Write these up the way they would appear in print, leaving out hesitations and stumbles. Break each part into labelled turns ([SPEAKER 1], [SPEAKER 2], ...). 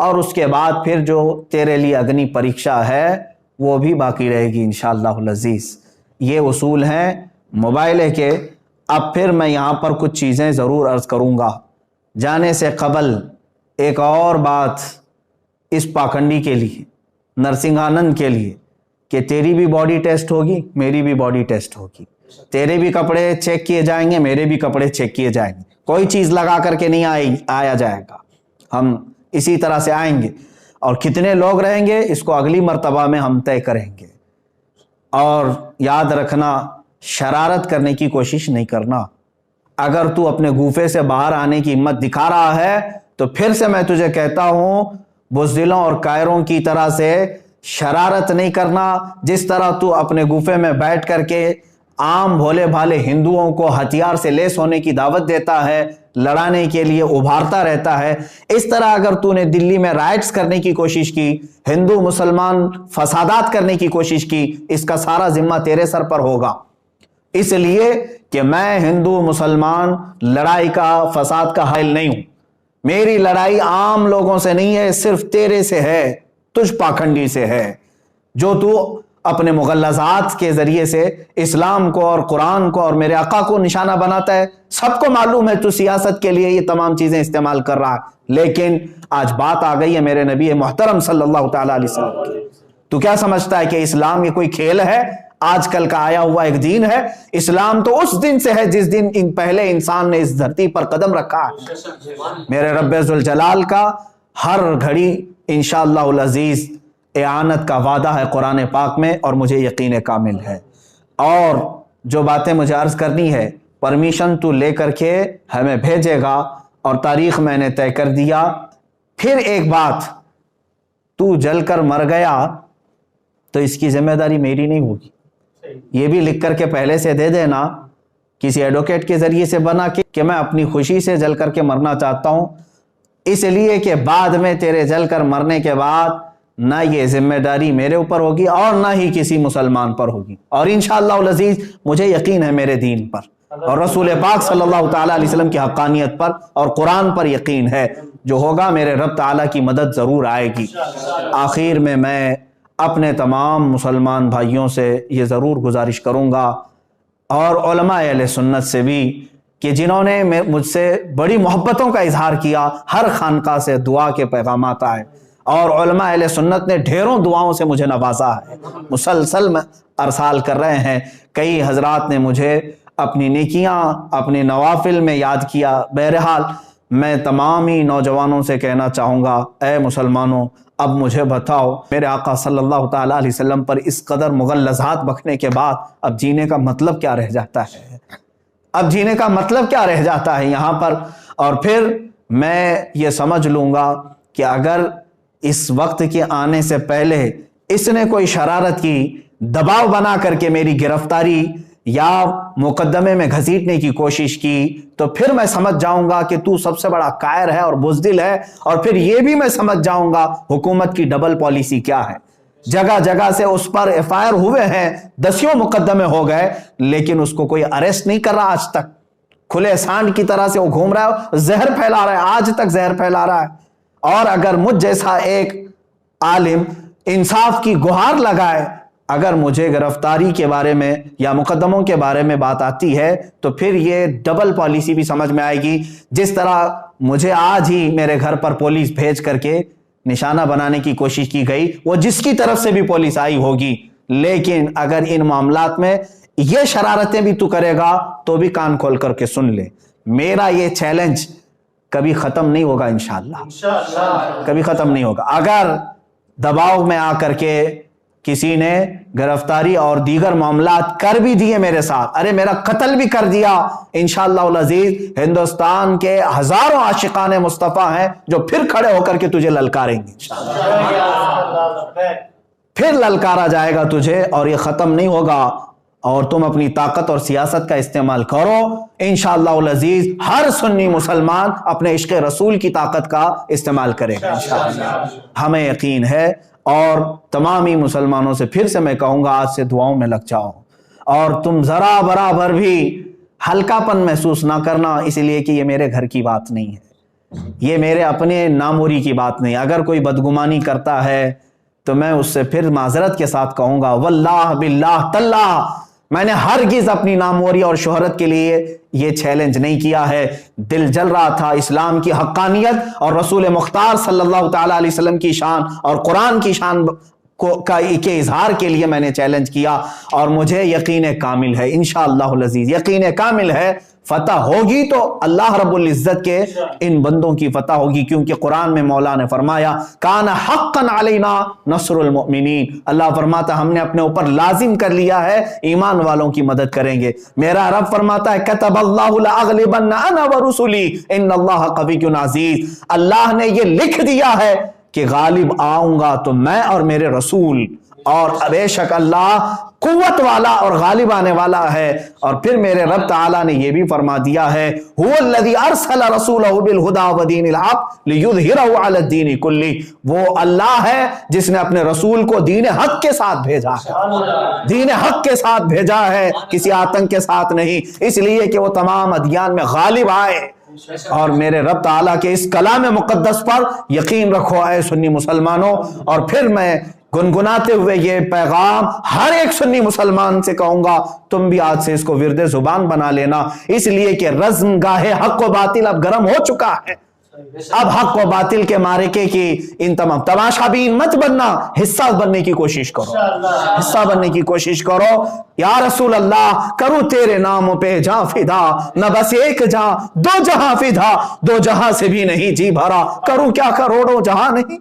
[SPEAKER 1] اور اس کے بعد پھر جو تیرے لیے اگنی پریکشا ہے وہ بھی باقی رہے گی انشاءاللہ العزیز۔ یہ اصول ہیں موبائل کے۔ اب پھر میں یہاں پر کچھ چیزیں ضرور عرض کروں گا۔ جانے سے قبل ایک اور بات اس پاکھنڈی کے لیے، نرسنگھانند کے لیے، کہ تیری بھی باڈی ٹیسٹ ہوگی، میری بھی باڈی ٹیسٹ ہوگی، تیرے بھی کپڑے چیک کیے جائیں گے، میرے بھی کپڑے چیک کیے جائیں گے، کوئی چیز لگا کر کے نہیں آیا جائے گا، ہم اسی طرح سے آئیں گے، اور کتنے لوگ رہیں گے اس کو اگلی مرتبہ میں ہم طے کریں گے۔ اور یاد رکھنا، شرارت کرنے کی کوشش نہیں کرنا۔ اگر تو اپنے گوفے سے باہر آنے کی ہمت دکھا رہا ہے تو پھر سے میں تجھے کہتا ہوں، بزدلوں اور کائروں کی طرح سے شرارت نہیں کرنا۔ جس طرح تو اپنے گوفے میں بیٹھ کر کے عام بھولے بھالے ہندوؤں کو ہتھیار سے لیس ہونے کی دعوت دیتا ہے، لڑانے کے لیے ابھارتا رہتا ہے، اس طرح اگر تو نے دلی میں رائٹس کرنے کی کوشش کی، ہندو مسلمان فسادات کرنے کی کوشش کی، اس کا سارا ذمہ تیرے سر پر ہوگا۔ اس لیے کہ میں ہندو مسلمان لڑائی کا، فساد کا حائل نہیں ہوں۔ میری لڑائی عام لوگوں سے نہیں ہے، صرف تیرے سے ہے، تجھ پاکھنڈی سے ہے، جو تو اپنے مغلظات کے ذریعے سے اسلام کو اور قرآن کو اور میرے آقا کو نشانہ بناتا ہے۔ سب کو معلوم ہے تو سیاست کے لیے یہ تمام چیزیں استعمال کر رہا ہے، لیکن آج بات آ گئی ہے میرے نبی محترم صلی اللہ تعالیٰ علیہ وسلم کی۔ تو کیا سمجھتا ہے کہ اسلام یہ کوئی کھیل ہے، آج کل کا آیا ہوا ایک دین ہے؟ اسلام تو اس دن سے ہے جس دن پہلے انسان نے اس دھرتی پر قدم رکھا ہے۔ میرے رب ذوالجلال کا ہر گھڑی انشاءاللہ العزیز اعانت کا وعدہ ہے قرآن پاک میں، اور مجھے یقین کامل ہے۔ اور جو باتیں مجھے عرض کرنی ہے، پرمیشن تو لے کر کے ہمیں بھیجے گا، اور تاریخ میں نے طے کر دیا۔ پھر ایک بات، تو جل کر مر گیا تو اس کی ذمہ داری میری نہیں ہوگی، یہ بھی لکھ کر کے پہلے سے دے دینا، کسی ایڈوکیٹ کے ذریعے سے بنا کہ میں اپنی خوشی سے جل کر کے مرنا چاہتا ہوں، اس لیے کہ بعد میں تیرے جل کر مرنے کے بعد نہ یہ ذمہ داری میرے اوپر ہوگی اور نہ ہی کسی مسلمان پر ہوگی۔ اور انشاءاللہ العزیز مجھے یقین ہے میرے دین پر، اور رسول پاک صلی اللہ تعالیٰ علیہ وسلم کی حقانیت پر اور قرآن پر یقین ہے، جو ہوگا میرے رب تعالیٰ کی مدد ضرور آئے گی۔ آخر میں اپنے تمام مسلمان بھائیوں سے یہ ضرور گزارش کروں گا، اور علماء اہل سنت سے بھی، کہ جنہوں نے مجھ سے بڑی محبتوں کا اظہار کیا، ہر خانقاہ سے دعا کے پیغامات آئے، اور علماء اہل سنت نے ڈھیروں دعاؤں سے مجھے نوازا ہے، مسلسل میں ارسال کر رہے ہیں۔ کئی حضرات نے مجھے اپنی نیکیاں، اپنے نوافل میں یاد کیا۔ بہرحال میں تمام ہی نوجوانوں سے کہنا چاہوں گا، اے مسلمانوں، اب مجھے بتاؤ، میرے آقا صلی اللہ تعالیٰ علیہ وسلم پر اس قدر مغلظات بکنے کے بعد اب جینے کا مطلب کیا رہ جاتا ہے؟ اب جینے کا مطلب کیا رہ جاتا ہے یہاں پر؟ اور پھر میں یہ سمجھ لوں گا کہ اگر اس وقت کے آنے سے پہلے اس نے کوئی شرارت کی، دباؤ بنا کر کے میری گرفتاری یا مقدمے میں گھسیٹنے کی کوشش کی، تو پھر میں سمجھ جاؤں گا کہ تو سب سے بڑا کائر ہے اور بزدل ہے، اور پھر یہ بھی میں سمجھ جاؤں گا حکومت کی ڈبل پالیسی کیا ہے۔ جگہ جگہ سے اس پر ایف آئی آر ہوئے ہیں، دسیوں مقدمے ہو گئے، لیکن اس کو کوئی اریسٹ نہیں کر رہا آج تک۔ کھلے سانڈ کی طرح سے وہ گھوم رہا ہے، زہر پھیلا رہا ہے، آج تک زہر پھیلا رہا ہے۔ اور اگر مجھ جیسا ایک عالم انصاف کی گہار لگائے، اگر مجھے گرفتاری کے بارے میں یا مقدموں کے بارے میں بات آتی ہے، تو پھر یہ ڈبل پالیسی بھی سمجھ میں آئے گی۔ جس طرح مجھے آج ہی میرے گھر پر پولیس بھیج کر کے نشانہ بنانے کی کوشش کی گئی، وہ جس کی طرف سے بھی پولیس آئی ہوگی، لیکن اگر ان معاملات میں یہ شرارتیں بھی تو کرے گا تو بھی کان کھول کر کے سن لے، میرا یہ چیلنج کبھی ختم نہیں ہوگا انشاءاللہ، کبھی ختم نہیں ہوگا۔ اگر دباؤ میں آ کر کے کسی نے گرفتاری اور دیگر معاملات کر بھی دیے میرے ساتھ، ارے میرا قتل بھی کر دیا، انشاءاللہ العزیز ہندوستان کے ہزاروں عاشقان مصطفیٰ ہیں جو پھر کھڑے ہو کر کے تجھے للکاریں گے، پھر للکارا جائے گا تجھے، اور یہ ختم نہیں ہوگا۔ اور تم اپنی طاقت اور سیاست کا استعمال کرو، انشاءاللہ العزیز ہر سنی مسلمان اپنے عشق رسول کی طاقت کا استعمال کرے گا انشاءاللہ، ہمیں یقین ہے۔ اور تمامی مسلمانوں سے پھر سے میں کہوں گا، آج سے دعاؤں میں لگ جاؤ، اور تم ذرا برابر بھی ہلکا پن محسوس نہ کرنا، اس لیے کہ یہ میرے گھر کی بات نہیں ہے، یہ میرے اپنے ناموری کی بات نہیں. اگر کوئی بدگمانی کرتا ہے تو میں اس سے پھر معذرت کے ساتھ کہوں گا واللہ باللہ تاللہ میں نے ہرگز اپنی ناموری اور شہرت کے لیے یہ چیلنج نہیں کیا ہے. دل جل رہا تھا اسلام کی حقانیت اور رسول مختار صلی اللہ تعالی علیہ وسلم کی شان اور قرآن کی شان کے اظہار کے لیے میں نے چیلنج کیا, اور مجھے یقین کامل ہے انشاءاللہ العزیز, یقین کامل ہے فتح ہوگی تو اللہ رب العزت کے ان بندوں کی فتح ہوگی, کیونکہ قرآن میں مولا نے فرمایا کان حقا علینا نصر المؤمنین, اللہ فرماتا ہم نے اپنے اوپر لازم کر لیا ہے ایمان والوں کی مدد کریں گے. میرا رب فرماتا ہے کتب اللہ لاغلبن انا ورسلی ان اللہ قوی عزیز, اللہ نے یہ لکھ دیا ہے کہ غالب آؤں گا تو میں اور میرے رسول, اور بے شک اللہ قوت والا اور غالب آنے والا ہے. اور پھر میرے رب تعالیٰ نے یہ بھی فرما دیا ہے هو الذی ارسل رسولہ بالہدی ودین الحق لیظہرہ علی الدین کلہ, وہ اللہ ہے جس نے اپنے رسول کو دین حق کے ساتھ بھیجا ہے, دین حق کے ساتھ بھیجا ہے, کسی آتنک کے ساتھ نہیں, اس لیے کہ وہ تمام ادیان میں غالب آئے. اور میرے رب تعالیٰ کے اس کلام مقدس پر یقین رکھو اے سنی مسلمانوں. اور پھر میں گنگناتے ہوئے یہ پیغام ہر ایک سنی مسلمان سے کہوں گا تم بھی آج سے اس کو ورد زبان بنا لینا, اس لیے کہ رزم گاہ حق و باطل اب گرم ہو چکا ہے. اب حق و باطل کے معرکے کی ان تمام تماشا بین مت بننا, حصہ بننے کی کوشش کرو, حصہ بننے کی کوشش کرو. یا رسول اللہ کروں تیرے نام پہ جہاں فدا, نہ بس ایک جہاں دو جہاں فدا, دو جہاں سے بھی نہیں جی بھرا, کروں کیا کروڑوں جہاں نہیں,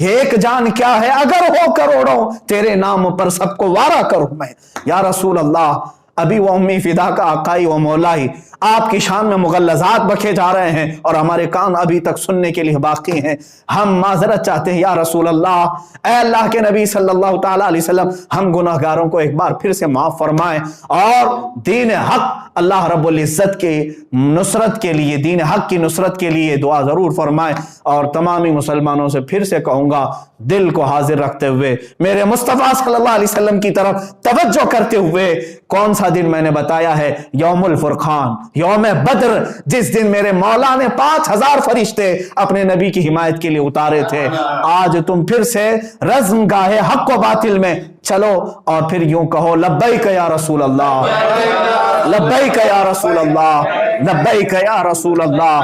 [SPEAKER 1] ایک جان کیا ہے اگر ہو کروڑوں, تیرے نام پر سب کو وارا کروں میں. یا رسول اللہ ابھی وہ امی فدا کا آقائی و مولائی آپ کی شان میں مغلظات بکے جا رہے ہیں اور ہمارے کان ابھی تک سننے کے لیے باقی ہیں. ہم معذرت چاہتے ہیں یا رسول اللہ, اے اللہ کے نبی صلی اللہ تعالی علیہ وسلم, ہم گناہگاروں کو ایک بار پھر سے معاف فرمائیں, اور دین حق اللہ رب العزت کے نصرت کے لیے, دین حق کی نصرت کے لیے دعا ضرور فرمائیں. اور تمامی مسلمانوں سے پھر سے کہوں گا دل کو حاضر رکھتے ہوئے میرے مصطفیٰ صلی اللہ علیہ وسلم کی طرف توجہ کرتے ہوئے, کون سا دن میں نے بتایا ہے, یوم الفرقان, یوم بدر, جس دن میرے مولا نے 5000 فرشتے اپنے نبی کی حمایت کے لیے اتارے تھے. آج تم پھر سے رزم گاہے حق و باطل میں چلو اور پھر یوں کہو لبیک یا رسول اللہ, لبیک یا رسول اللہ, لبیک یا رسول اللہ.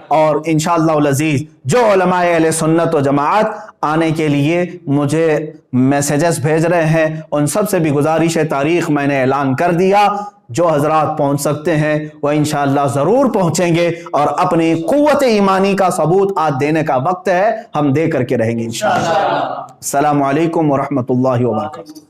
[SPEAKER 1] اور انشاءاللہ العزیز جو علماء اہل سنت و جماعت آنے کے لیے مجھے میسیجز بھیج رہے ہیں, ان سب سے بھی گزارش ہے, تاریخ میں نے اعلان کر دیا, جو حضرات پہنچ سکتے ہیں وہ انشاءاللہ ضرور پہنچیں گے, اور اپنی قوت ایمانی کا ثبوت آج دینے کا وقت ہے, ہم دے کر کے رہیں گے انشاءاللہ. السلام علیکم ورحمۃ اللہ وبرکاتہ.